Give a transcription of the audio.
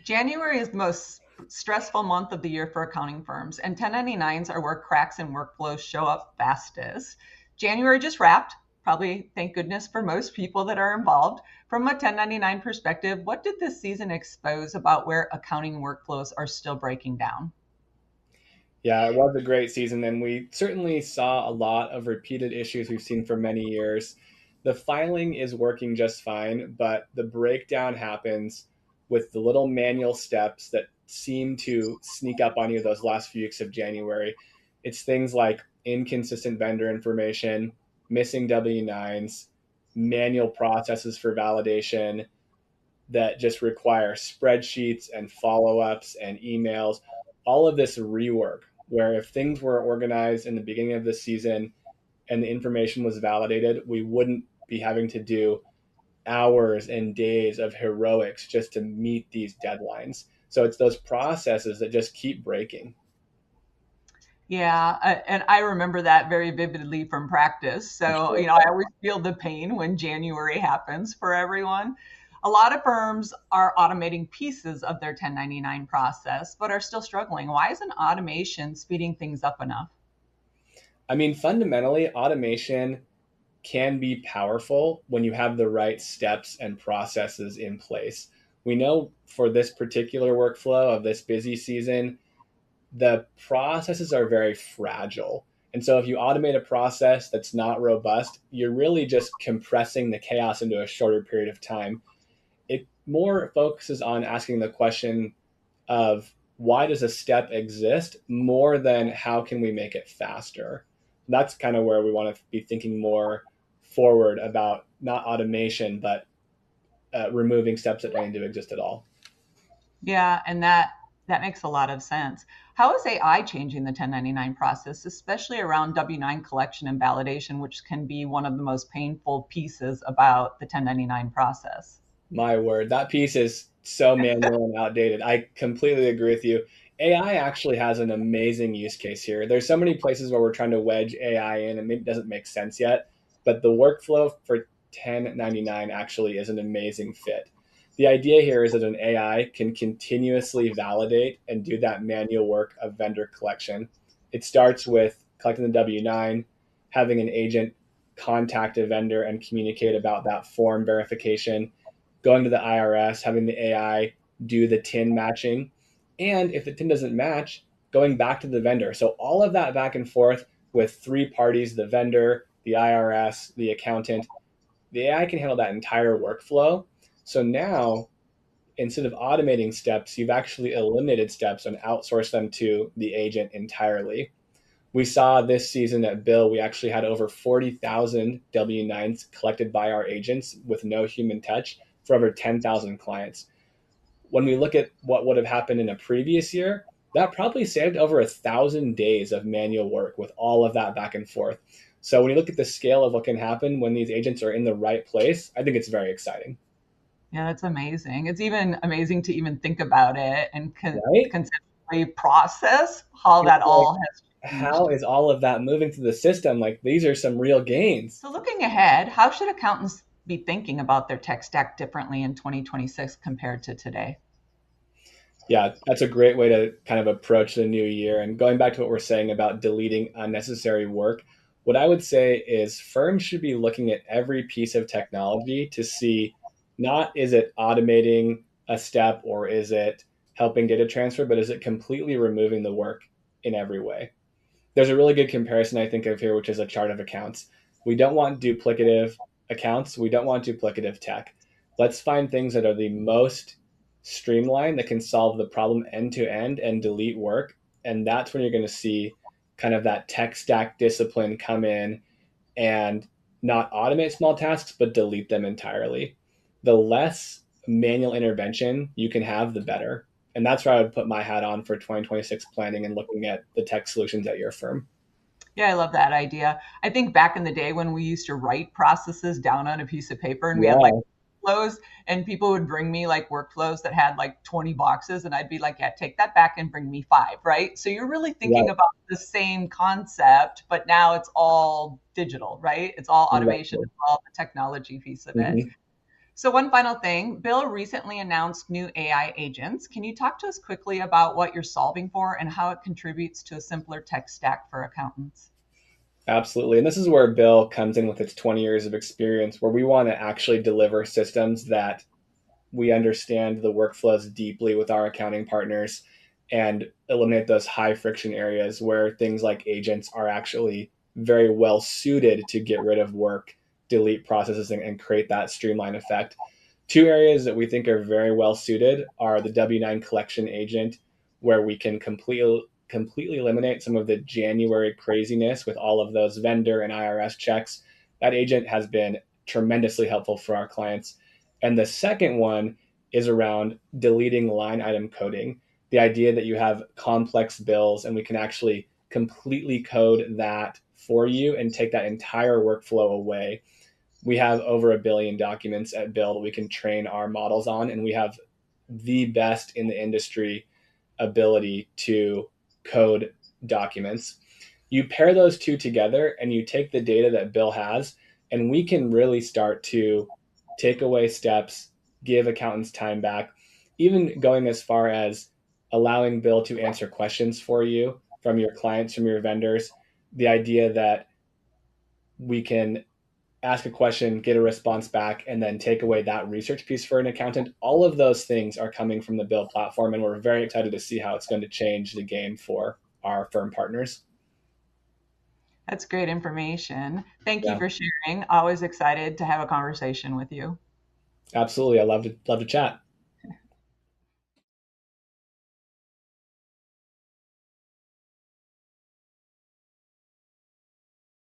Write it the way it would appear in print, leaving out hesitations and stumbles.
January is the most stressful month of the year for accounting firms, and 1099s are where cracks in workflows show up fastest. January just wrapped, probably thank goodness for most people that are involved. From a 1099 perspective, what did this season expose about where accounting workflows are still breaking down? Yeah, it was a great season, and we certainly saw a lot of repeated issues we've seen for many years. The filing is working just fine, but the breakdown happens with the little manual steps that seem to sneak up on you those last few weeks of January. It's things like inconsistent vendor information, missing W-9s, manual processes for validation that just require spreadsheets and follow-ups and emails, all of this rework, where if things were organized in the beginning of the season and the information was validated, we wouldn't be having to do hours and days of heroics just to meet these deadlines. So it's those processes that just keep breaking. Yeah, and I remember that very vividly from practice. So, I always feel the pain when January happens for everyone. A lot of firms are automating pieces of their 1099 process, but are still struggling. Why isn't automation speeding things up enough? I mean, fundamentally, automation can be powerful when you have the right steps and processes in place. We know for this particular workflow of this busy season, the processes are very fragile. And so if you automate a process that's not robust, you're really just compressing the chaos into a shorter period of time. It more focuses on asking the question of why does a step exist more than how can we make it faster. That's kind of where we want to be thinking more forward about not automation, but removing steps that don't need to exist at all. Yeah, and that makes a lot of sense. How is AI changing the 1099 process, especially around W-9 collection and validation, which can be one of the most painful pieces about the 1099 process? My word, that piece is so manual and outdated. I completely agree with you. AI actually has an amazing use case here. There's so many places where we're trying to wedge AI in and it doesn't make sense yet, but the workflow for 1099 actually is an amazing fit. The idea here is that an AI can continuously validate and do that manual work of vendor collection. It starts with collecting the W-9, having an agent contact a vendor and communicate about that form verification, going to the IRS, having the AI do the TIN matching, and if the TIN doesn't match, going back to the vendor. So all of that back and forth with three parties, the vendor, the IRS, the accountant, the AI can handle that entire workflow. So now, instead of automating steps, you've actually eliminated steps and outsourced them to the agent entirely. We saw this season at Bill, we actually had over 40,000 W-9s collected by our agents with no human touch for over 10,000 clients. When we look at what would have happened in a previous year, that probably saved over 1,000 days of manual work with all of that back and forth. So when you look at the scale of what can happen when these agents are in the right place, I think it's very exciting. Yeah, that's amazing. It's even amazing to even think about it and Right? conceptually process how It's that like, all has how changed. is all of that moving through the system? Like, these are some real gains. So, looking ahead, how should accountants be thinking about their tech stack differently in 2026 compared to today? Yeah, that's a great way to kind of approach the new year. And going back to what we're saying about deleting unnecessary work, what I would say is firms should be looking at every piece of technology to see, not is it automating a step or is it helping data transfer, but is it completely removing the work in every way? There's a really good comparison I think of here, which is a chart of accounts. We don't want duplicative accounts. We don't want duplicative tech. Let's find things that are the most streamlined that can solve the problem end to end and delete work. And that's when you're going to see kind of that tech stack discipline come in and not automate small tasks, but delete them entirely. The less manual intervention you can have, the better. And that's where I would put my hat on for 2026 planning and looking at the tech solutions at your firm. Yeah, I love that idea. I think back in the day when we used to write processes down on a piece of paper and we had like Yeah, flows and people would bring me like workflows that had like 20 boxes and I'd be like, yeah, take that back and bring me five, right? So you're really thinking right. about the same concept, but now it's all digital, right? It's all automation, Exactly. it's all the technology piece of it. Mhm. So, one final thing, Bill recently announced new AI agents. Can you talk to us quickly about what you're solving for and how it contributes to a simpler tech stack for accountants? Absolutely. And this is where Bill comes in with its 20 years of experience, where we want to actually deliver systems that we understand the workflows deeply with our accounting partners and eliminate those high friction areas where things like agents are actually very well suited to get rid of work, delete processes, and create that streamline effect. Two areas that we think are very well suited are the W-9 collection agent, where we can completely eliminate some of the January craziness with all of those vendor and IRS checks. That agent has been tremendously helpful for our clients. And the second one is around deleting line item coding. The idea that you have complex bills and we can actually completely code that for you and take that entire workflow away. We have over 1 billion documents at Bill that we can train our models on, and we have the best in the industry ability to code documents. You pair those two together and you take the data that Bill has, and we can really start to take away steps, give accountants time back, even going as far as allowing Bill to answer questions for you from your clients, from your vendors. The idea that we can ask a question, get a response back, and then take away that research piece for an accountant. All of those things are coming from the Bill platform, and we're very excited to see how it's going to change the game for our firm partners. That's great information. Thank you Yeah, for sharing. Always excited to have a conversation with you. absolutely. I love to chat.